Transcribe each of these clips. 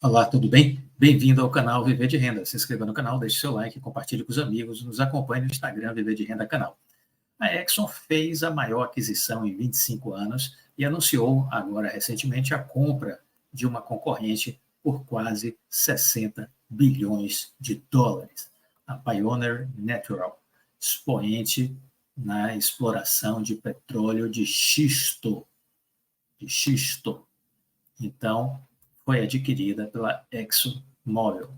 Olá, tudo bem? Bem-vindo ao canal Viver de Renda. Se inscreva no canal, deixe seu like, compartilhe com os amigos, nos acompanhe no Instagram Viver de Renda Canal. A Exxon fez a maior aquisição em 25 anos e anunciou agora recentemente a compra de uma concorrente por quase 60 bilhões de dólares. A Pioneer Natural, expoente na exploração de petróleo de xisto. Então, foi adquirida pela ExxonMobil.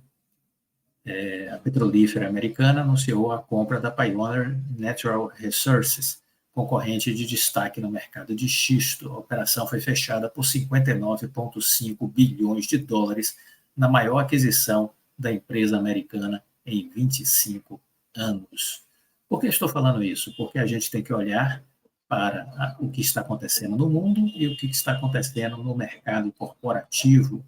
A petrolífera americana anunciou a compra da Pioneer Natural Resources, concorrente de destaque no mercado de xisto. A operação foi fechada por 59,5 bilhões de dólares, na maior aquisição da empresa americana em 25 anos. Por que estou falando isso? Porque a gente tem que olhar para o que está acontecendo no mundo e o que está acontecendo no mercado corporativo.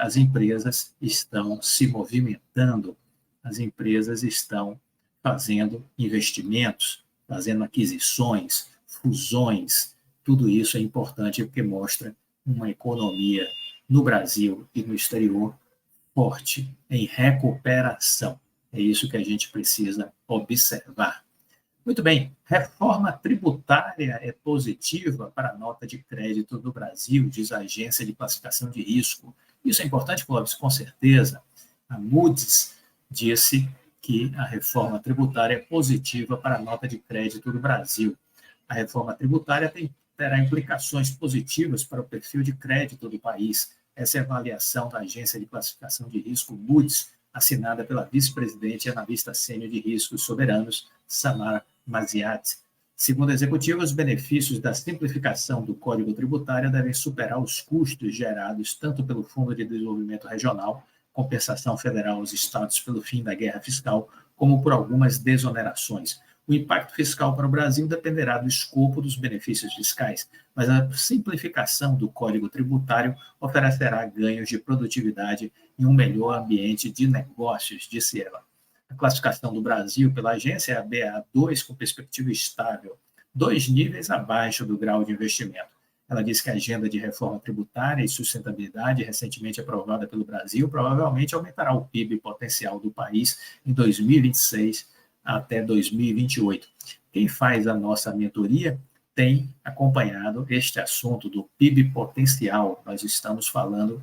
As empresas estão se movimentando, as empresas estão fazendo investimentos, fazendo aquisições, fusões. Tudo isso é importante porque mostra uma economia no Brasil e no exterior forte, em recuperação. É isso que a gente precisa observar. Muito bem, reforma tributária é positiva para a nota de crédito do Brasil, diz a Agência de Classificação de Risco. Isso é importante, Clóvis, com certeza. A Moody's disse que a reforma tributária é positiva para a nota de crédito do Brasil. A reforma tributária terá implicações positivas para o perfil de crédito do país. Essa é a avaliação da Agência de Classificação de Risco Moody's, assinada pela vice-presidente e analista sênior de riscos soberanos, Samar Maziati. Segundo a executiva, os benefícios da simplificação do Código Tributário devem superar os custos gerados tanto pelo Fundo de Desenvolvimento Regional, compensação federal aos estados pelo fim da guerra fiscal, como por algumas desonerações. O impacto fiscal para o Brasil dependerá do escopo dos benefícios fiscais, mas a simplificação do Código Tributário oferecerá ganhos de produtividade e um melhor ambiente de negócios, disse ela. A classificação do Brasil pela agência é a BA2, com perspectiva estável, 2 níveis abaixo do grau de investimento. Ela diz que a agenda de reforma tributária e sustentabilidade, recentemente aprovada pelo Brasil, provavelmente aumentará o PIB potencial do país em 2026 até 2028. Quem faz a nossa mentoria tem acompanhado este assunto do PIB potencial. Nós estamos falando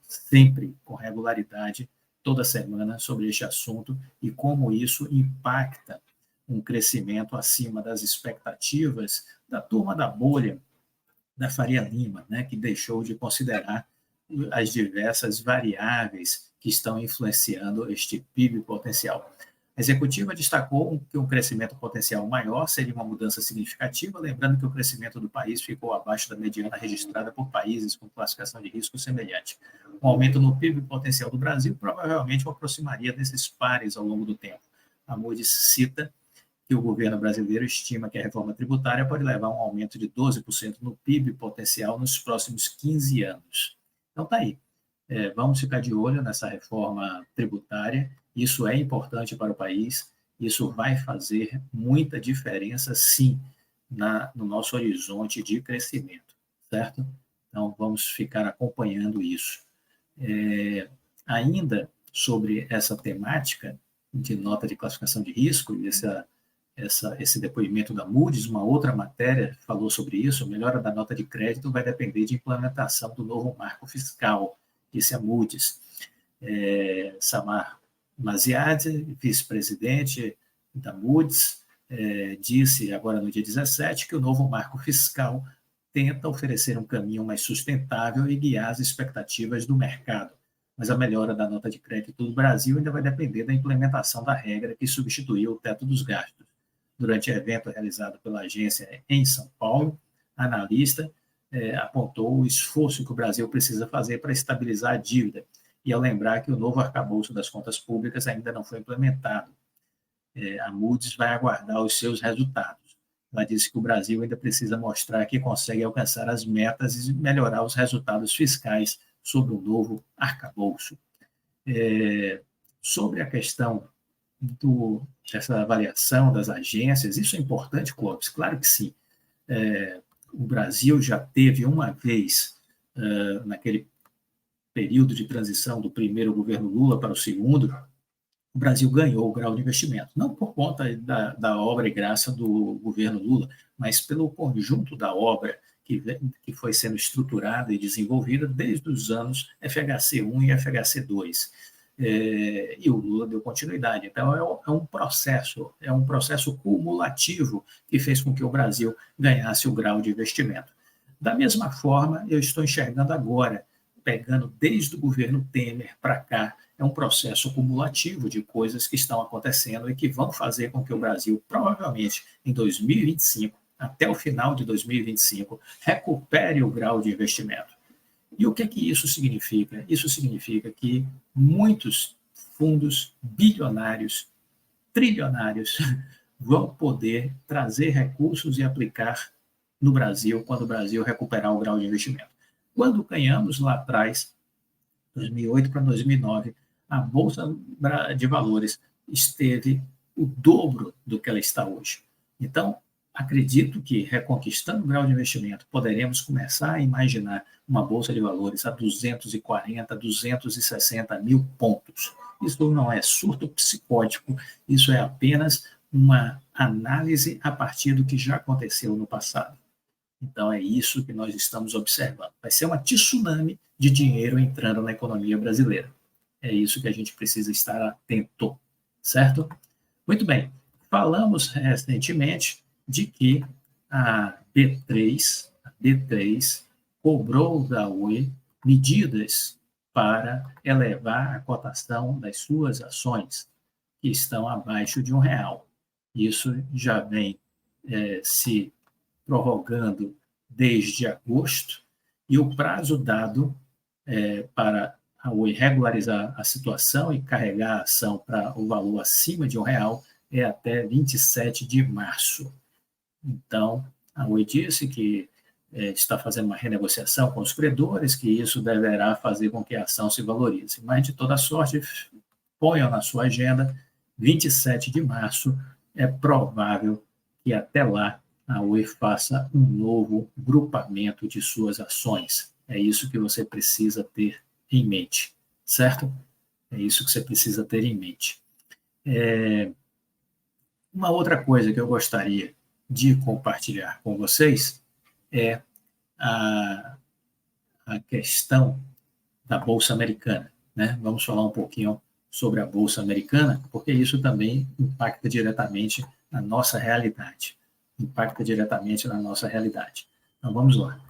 sempre com regularidade, toda semana, sobre este assunto e como isso impacta um crescimento acima das expectativas da turma da bolha da Faria Lima, né, que deixou de considerar as diversas variáveis que estão influenciando este PIB potencial. A executiva destacou que um crescimento potencial maior seria uma mudança significativa, lembrando que o crescimento do país ficou abaixo da mediana registrada por países com classificação de risco semelhante. Um aumento no PIB potencial do Brasil provavelmente o aproximaria desses pares ao longo do tempo. A Moody's cita que o governo brasileiro estima que a reforma tributária pode levar a um aumento de 12% no PIB potencial nos próximos 15 anos. Então está aí. Vamos ficar de olho nessa reforma tributária. Isso é importante para o país, isso vai fazer muita diferença, sim, no nosso horizonte de crescimento, certo? Então, vamos ficar acompanhando isso. Ainda sobre essa temática de nota de classificação de risco, esse depoimento da Moody's, uma outra matéria falou sobre isso, a melhora da nota de crédito vai depender de implementação do novo marco fiscal, disse a Moody's. Samar Maziadi, vice-presidente da Moody's, disse agora no dia 17 que o novo marco fiscal tenta oferecer um caminho mais sustentável e guiar as expectativas do mercado. Mas a melhora da nota de crédito do Brasil ainda vai depender da implementação da regra que substituiu o teto dos gastos. Durante o evento realizado pela agência em São Paulo, a analista apontou o esforço que o Brasil precisa fazer para estabilizar a dívida, e ao lembrar que o novo arcabouço das contas públicas ainda não foi implementado. A Moody's vai aguardar os seus resultados. Ela disse que o Brasil ainda precisa mostrar que consegue alcançar as metas e melhorar os resultados fiscais sobre o novo arcabouço. Sobre a questão dessa avaliação das agências, isso é importante, Clóvis? Claro que sim. O Brasil já teve uma vez, naquele período de transição do primeiro governo Lula para o segundo, o Brasil ganhou o grau de investimento, não por conta da obra e graça do governo Lula, mas pelo conjunto da obra que foi sendo estruturada e desenvolvida desde os anos FHC1 e FHC2. E o Lula deu continuidade. Então, é um processo cumulativo que fez com que o Brasil ganhasse o grau de investimento. Da mesma forma, eu estou enxergando agora, pegando desde o governo Temer para cá, é um processo cumulativo de coisas que estão acontecendo e que vão fazer com que o Brasil, provavelmente em 2025, até o final de 2025, recupere o grau de investimento. E o que é que isso significa? Isso significa que muitos fundos bilionários, trilionários, vão poder trazer recursos e aplicar no Brasil quando o Brasil recuperar o grau de investimento. Quando ganhamos lá atrás, 2008 para 2009, a Bolsa de Valores esteve o dobro do que ela está hoje. Então, acredito que, reconquistando o grau de investimento, poderemos começar a imaginar uma Bolsa de Valores a 240, 260 mil pontos. Isso não é surto psicótico, isso é apenas uma análise a partir do que já aconteceu no passado. Então, é isso que nós estamos observando. Vai ser uma tsunami de dinheiro entrando na economia brasileira. É isso que a gente precisa estar atento, certo? Muito bem. Falamos recentemente de que a B3 cobrou da Oi medidas para elevar a cotação das suas ações, que estão abaixo de R$1. Isso já vem se prorrogando desde agosto, e o prazo dado para a Oi regularizar a situação e carregar a ação para o valor acima de R$1 é até 27 de março. Então, a Oi disse que está fazendo uma renegociação com os credores, que isso deverá fazer com que a ação se valorize. Mas, de toda sorte, ponham na sua agenda, 27 de março, é provável que até lá a Oi faça um novo grupamento de suas ações. É isso que você precisa ter em mente, certo? É isso que você precisa ter em mente. Uma outra coisa que eu gostaria de compartilhar com vocês é a questão da Bolsa Americana, né? Vamos falar um pouquinho sobre a Bolsa Americana, porque isso também impacta diretamente na nossa realidade. Então, vamos lá.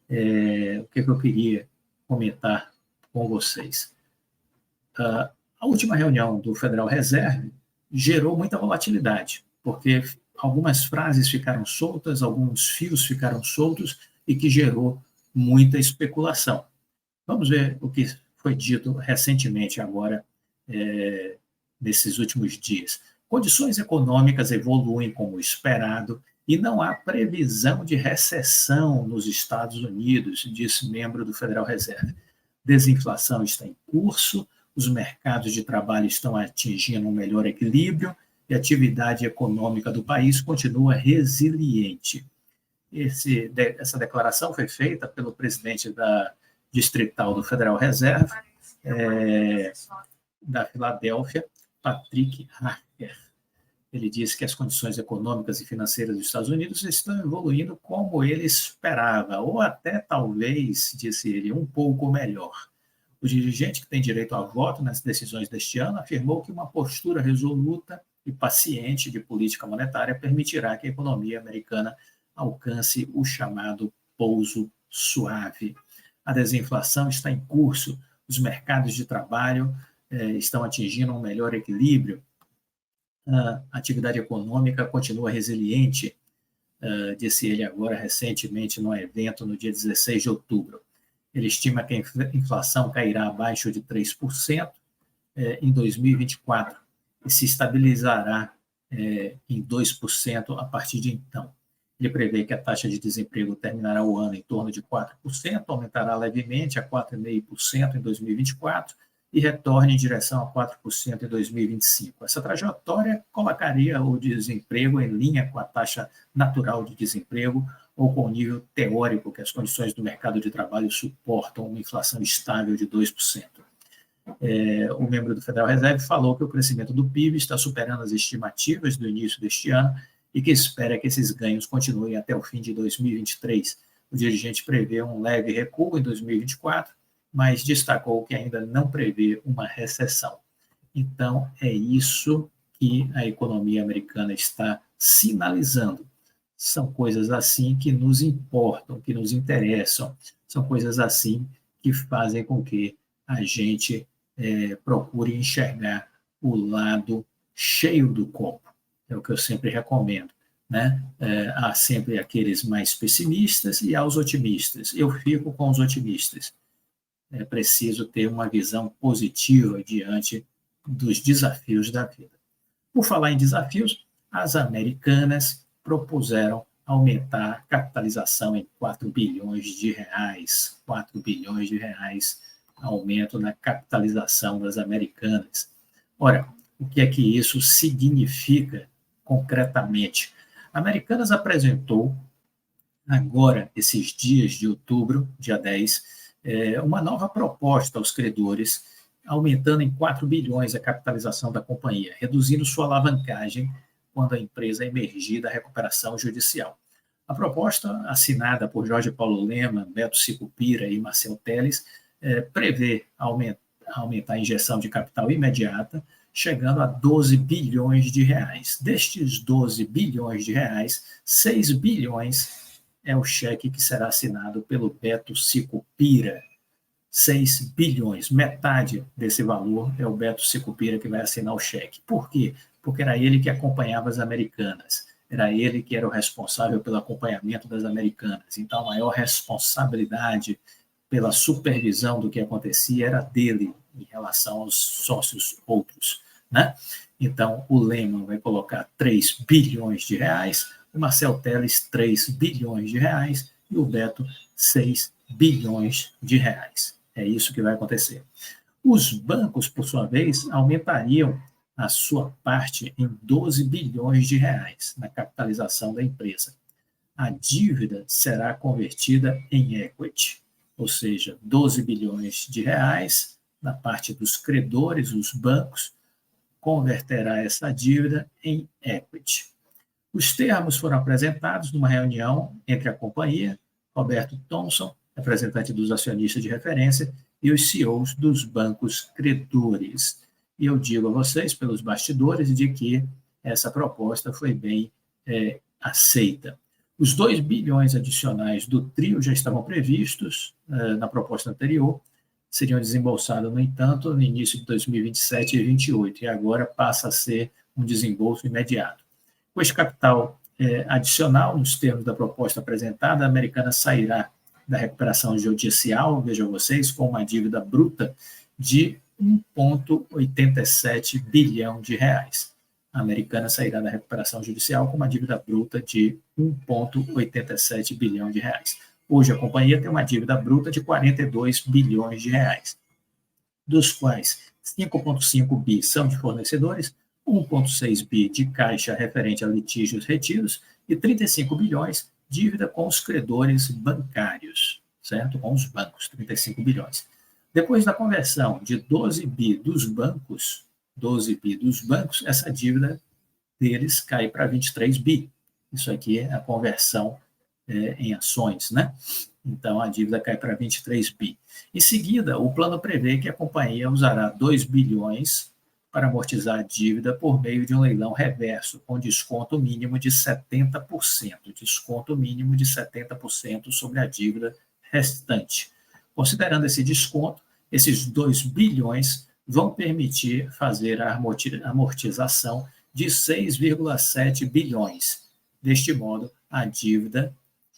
O que eu queria comentar com vocês? A última reunião do Federal Reserve gerou muita volatilidade, porque algumas frases ficaram soltas, alguns fios ficaram soltos e que gerou muita especulação. Vamos ver o que foi dito recentemente agora, nesses últimos dias. Condições econômicas evoluem como esperado e não há previsão de recessão nos Estados Unidos, disse membro do Federal Reserve. Desinflação está em curso, os mercados de trabalho estão atingindo um melhor equilíbrio e a atividade econômica do país continua resiliente. Essa declaração foi feita pelo presidente da distrital do Federal Reserve, da Filadélfia, Patrick Harker. Ele disse que as condições econômicas e financeiras dos Estados Unidos estão evoluindo como ele esperava, ou até, talvez, disse ele, um pouco melhor. O dirigente, que tem direito a voto nas decisões deste ano, afirmou que uma postura resoluta e paciente de política monetária permitirá que a economia americana alcance o chamado pouso suave. A desinflação está em curso, os mercados de trabalho estão atingindo um melhor equilíbrio, a atividade econômica continua resiliente, disse ele agora recentemente num evento no dia 16 de outubro. Ele estima que a inflação cairá abaixo de 3% em 2024 e se estabilizará em 2% a partir de então. Ele prevê que a taxa de desemprego terminará o ano em torno de 4%, aumentará levemente a 4,5% em 2024 e retorne em direção a 4% em 2025. Essa trajetória colocaria o desemprego em linha com a taxa natural de desemprego ou com o nível teórico que as condições do mercado de trabalho suportam uma inflação estável de 2%. O membro do Federal Reserve falou que o crescimento do PIB está superando as estimativas do início deste ano e que espera que esses ganhos continuem até o fim de 2023. O dirigente prevê um leve recuo em 2024, mas destacou que ainda não prevê uma recessão. Então, é isso que a economia americana está sinalizando. São coisas assim que nos importam, que nos interessam, são coisas assim que fazem com que a gente procure enxergar o lado cheio do copo. É o que eu sempre recomendo. Né? Há sempre aqueles mais pessimistas e há os otimistas. Eu fico com os otimistas. É preciso ter uma visão positiva diante dos desafios da vida. Por falar em desafios, as americanas propuseram aumentar a capitalização em 4 bilhões de reais. 4 bilhões de reais, aumento na capitalização das americanas. Ora, o que é que isso significa concretamente? A Americanas apresentou, agora, esses dias de outubro, dia 10, uma nova proposta aos credores, aumentando em 4 bilhões a capitalização da companhia, reduzindo sua alavancagem quando a empresa emergir da recuperação judicial. A proposta, assinada por Jorge Paulo Lemann, Beto Sicupira e Marcel Teles, prevê aumentar a injeção de capital imediata, chegando a 12 bilhões de reais. Destes 12 bilhões de reais, 6 bilhões é o cheque que será assinado pelo Beto Sicupira. 6 bilhões, metade desse valor é o Beto Sicupira que vai assinar o cheque. Por quê? Porque era ele que acompanhava as americanas, era ele que era o responsável pelo acompanhamento das americanas. Então, a maior responsabilidade pela supervisão do que acontecia era dele em relação aos sócios outros. Né? Então, o Lemann vai colocar 3 bilhões de reais, o Marcel Teles 3 bilhões de reais e o Beto 6 bilhões de reais. É isso que vai acontecer. Os bancos, por sua vez, aumentariam a sua parte em 12 bilhões de reais na capitalização da empresa. A dívida será convertida em equity, ou seja, 12 bilhões de reais na parte dos credores, os bancos, converterá essa dívida em equity. Os termos foram apresentados numa reunião entre a companhia, Roberto Thompson, representante dos acionistas de referência, e os CEOs dos bancos credores. E eu digo a vocês, pelos bastidores, de que essa proposta foi bem aceita. Os 2 bilhões adicionais do trio já estavam previstos na proposta anterior, seriam desembolsados, no entanto, no início de 2027 e 2028, e agora passa a ser um desembolso imediato. Com este capital adicional, nos termos da proposta apresentada, a Americana sairá da recuperação judicial, vejam vocês, com uma dívida bruta de 1,87 bilhão de reais. A Americana sairá da recuperação judicial com uma dívida bruta de 1,87 bilhão de reais. Hoje a companhia tem uma dívida bruta de 42 bilhões de reais, dos quais 5,5 bi são de fornecedores, 1,6 bi de caixa referente a litígios retidos e 35 bilhões dívida com os credores bancários, certo? Com os bancos, 35 bilhões. Depois da conversão de 12 bi dos bancos, essa dívida deles cai para 23 bi. Isso aqui é a conversão em ações, né? Então, a dívida cai para 23 bi. Em seguida, o plano prevê que a companhia usará 2 bilhões para amortizar a dívida por meio de um leilão reverso, com desconto mínimo de 70%. Desconto mínimo de 70% sobre a dívida restante. Considerando esse desconto, esses 2 bilhões vão permitir fazer a amortização de 6,7 bilhões. Deste modo, a dívida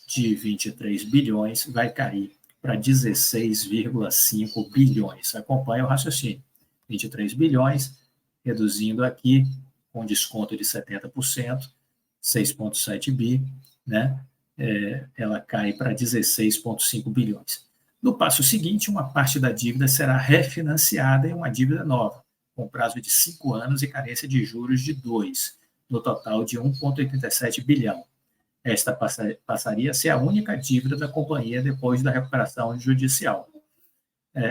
de 23 bilhões vai cair para 16,5 bilhões. Acompanha o raciocínio. 23 bilhões, reduzindo aqui, com desconto de 70%, 6,7 bi, né? Ela cai para 16,5 bilhões. No passo seguinte, uma parte da dívida será refinanciada em uma dívida nova, com prazo de 5 anos e carência de juros de 2, no total de 1,87 bilhão. Esta passaria a ser a única dívida da companhia depois da recuperação judicial.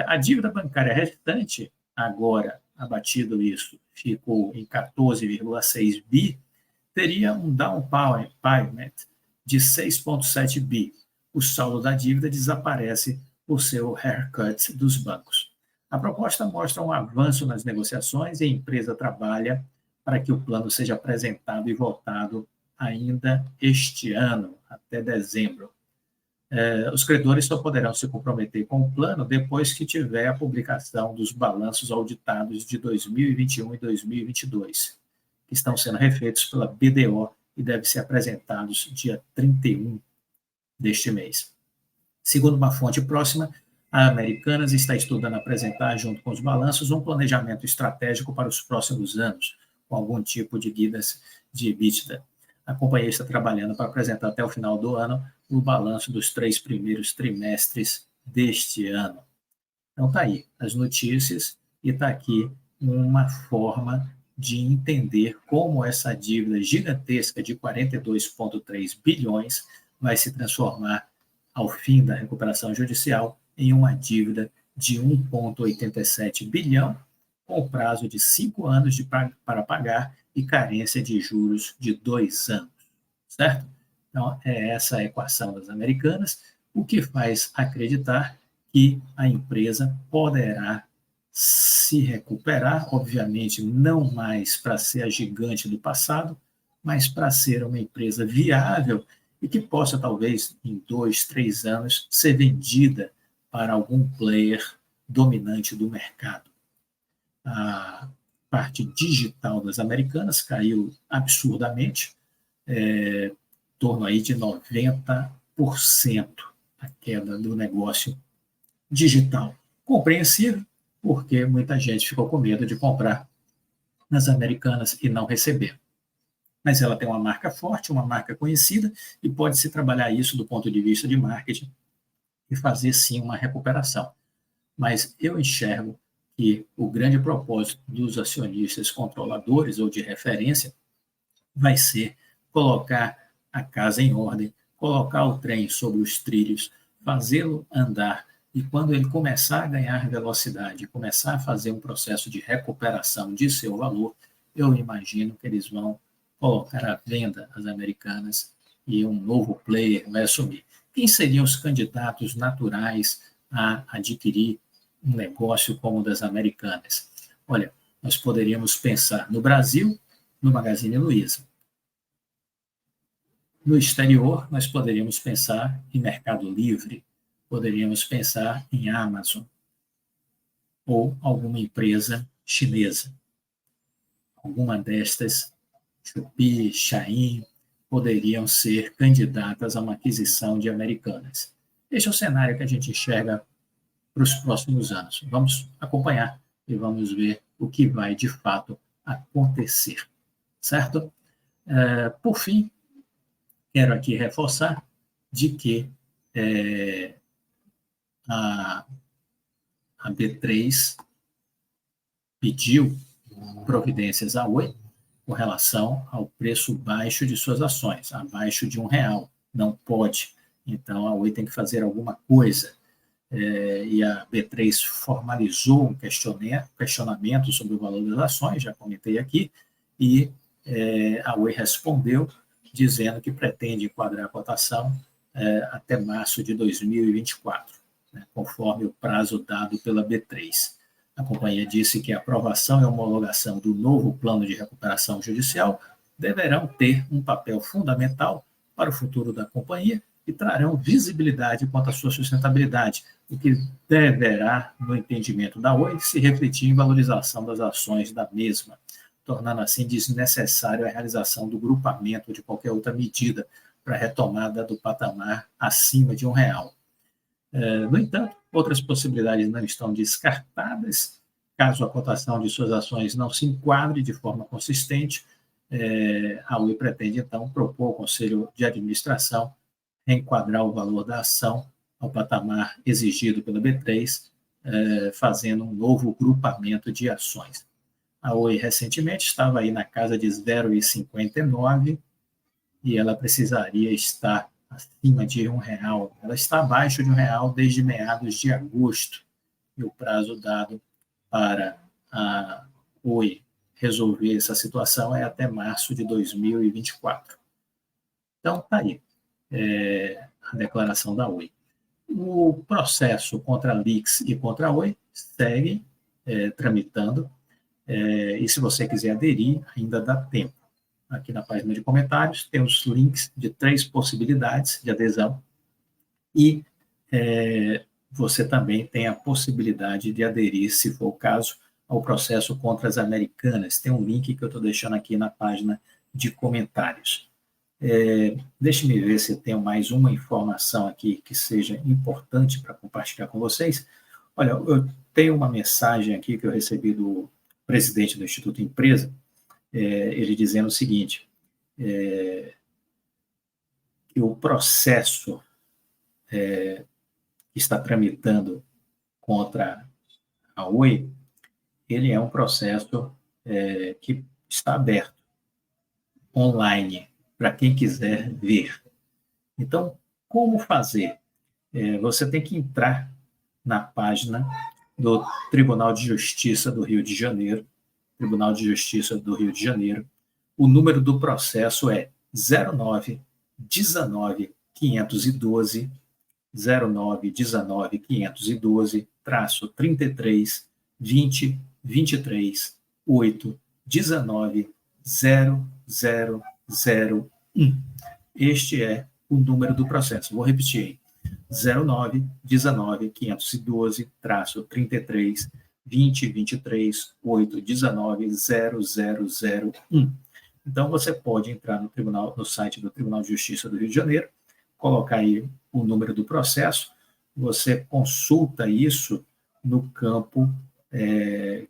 A dívida bancária restante, agora abatido isso, ficou em 14,6 bi, teria um down payment de 6,7 bi. O saldo da dívida desaparece por seu haircut dos bancos. A proposta mostra um avanço nas negociações e a empresa trabalha para que o plano seja apresentado e votado ainda este ano, até dezembro. Os credores só poderão se comprometer com o plano depois que tiver a publicação dos balanços auditados de 2021 e 2022, que estão sendo refeitos pela BDO e devem ser apresentados dia 31 deste mês. Segundo uma fonte próxima, a Americanas está estudando apresentar, junto com os balanços, um planejamento estratégico para os próximos anos, com algum tipo de guidas de EBITDA. A companhia está trabalhando para apresentar até o final do ano o balanço dos 3 primeiros trimestres deste ano. Então está aí as notícias e está aqui uma forma de entender como essa dívida gigantesca de 42,3 bilhões vai se transformar, ao fim da recuperação judicial, em uma dívida de 1,87 bilhão, com prazo de 5 anos para pagar e carência de juros de 2 anos, certo? Então, é essa a equação das Americanas, o que faz acreditar que a empresa poderá se recuperar, obviamente não mais para ser a gigante do passado, mas para ser uma empresa viável e que possa, talvez, em 2, 3 anos, ser vendida para algum player dominante do mercado. A parte digital das Americanas caiu absurdamente, em torno aí de 90% a queda do negócio digital. Compreensível, porque muita gente ficou com medo de comprar nas Americanas e não receber. Mas ela tem uma marca forte, uma marca conhecida, e pode-se trabalhar isso do ponto de vista de marketing e fazer, sim, uma recuperação. Mas eu enxergo que o grande propósito dos acionistas controladores ou de referência vai ser colocar a casa em ordem, colocar o trem sobre os trilhos, fazê-lo andar, e quando ele começar a ganhar velocidade, começar a fazer um processo de recuperação de seu valor, eu imagino que eles vão colocar à venda as Americanas e um novo player vai assumir. Quem seriam os candidatos naturais a adquirir um negócio como o das Americanas? Olha, nós poderíamos pensar no Brasil, no Magazine Luiza. No exterior, nós poderíamos pensar em Mercado Livre, poderíamos pensar em Amazon ou alguma empresa chinesa. Alguma destas, Shopee, Shein, poderiam ser candidatas a uma aquisição de Americanas. Este é o cenário que a gente enxerga para os próximos anos. Vamos acompanhar e vamos ver o que vai, de fato, acontecer. Certo? Por fim, quero aqui reforçar de que a B3 pediu providências à Oi com relação ao preço baixo de suas ações, abaixo de R$1. Não pode. Então, a Oi tem que fazer alguma coisa. E a B3 formalizou um questionamento sobre o valor das ações, já comentei aqui, e a Oi respondeu dizendo que pretende enquadrar a cotação até março de 2024, conforme o prazo dado pela B3. A companhia disse que a aprovação e homologação do novo plano de recuperação judicial deverão ter um papel fundamental para o futuro da companhia e trarão visibilidade quanto à sua sustentabilidade, o que deverá, no entendimento da Oi, se refletir em valorização das ações da mesma, tornando assim desnecessário a realização do grupamento de qualquer outra medida para a retomada do patamar acima de R$1. No entanto, outras possibilidades não estão descartadas. Caso a cotação de suas ações não se enquadre de forma consistente, a Oi pretende, então, propor ao Conselho de Administração reenquadrar o valor da ação ao patamar exigido pela B3, fazendo um novo grupamento de ações. A Oi recentemente estava aí na casa de 0,59 e ela precisaria estar acima de R$1. Ela está abaixo de R$1 desde meados de agosto, e o prazo dado para a Oi resolver essa situação é até março de 2024. Então, está aí a declaração da Oi. O processo contra a Lix e contra a Oi segue tramitando, e se você quiser aderir, ainda dá tempo. Aqui na página de comentários tem os links de 3 possibilidades de adesão e você também tem a possibilidade de aderir, se for o caso, ao processo contra as Americanas. Tem um link que eu estou deixando aqui na página de comentários. Deixe-me ver se eu tenho mais uma informação aqui que seja importante para compartilhar com vocês. Olha, eu tenho uma mensagem aqui que eu recebi do presidente do Instituto Empresa, ele dizendo o seguinte, que o processo que está tramitando contra a Oi, ele é um processo que está aberto, online, para quem quiser ver. Então, como fazer? Você tem que entrar na página do Tribunal de Justiça do Rio de Janeiro, Tribunal de Justiça do Rio de Janeiro. O número do processo é 09 19 512 09 19 512 -33 20 23 8 19 0001. Este é o número do processo. Vou repetir. 09 19 512 -33 20 23 8 19 0001. Então, você pode entrar no site do Tribunal de Justiça do Rio de Janeiro, colocar aí o número do processo, você consulta isso no campo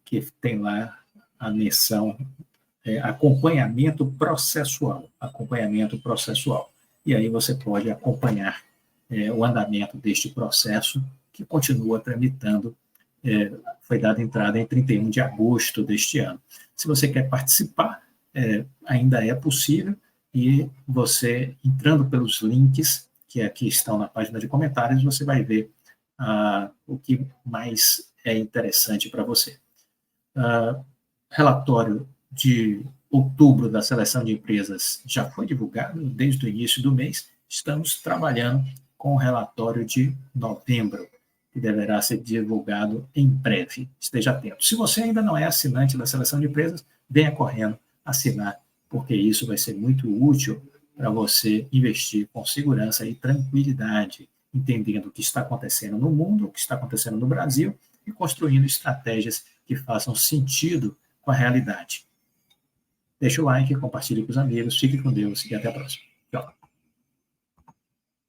que tem lá a menção acompanhamento processual. E aí você pode acompanhar o andamento deste processo, que continua tramitando, foi dada entrada em 31 de agosto deste ano. Se você quer participar, ainda é possível, e você, entrando pelos links que aqui estão na página de comentários, você vai ver o que mais é interessante para você. Relatório de outubro da seleção de empresas já foi divulgado desde o início do mês. Estamos trabalhando com o relatório de novembro, que deverá ser divulgado em breve. Esteja atento. Se você ainda não é assinante da seleção de empresas, venha correndo assinar, porque isso vai ser muito útil para você investir com segurança e tranquilidade, entendendo o que está acontecendo no mundo, o que está acontecendo no Brasil, e construindo estratégias que façam sentido com a realidade. Deixe o like, compartilhe com os amigos, fique com Deus e até a próxima. Tchau.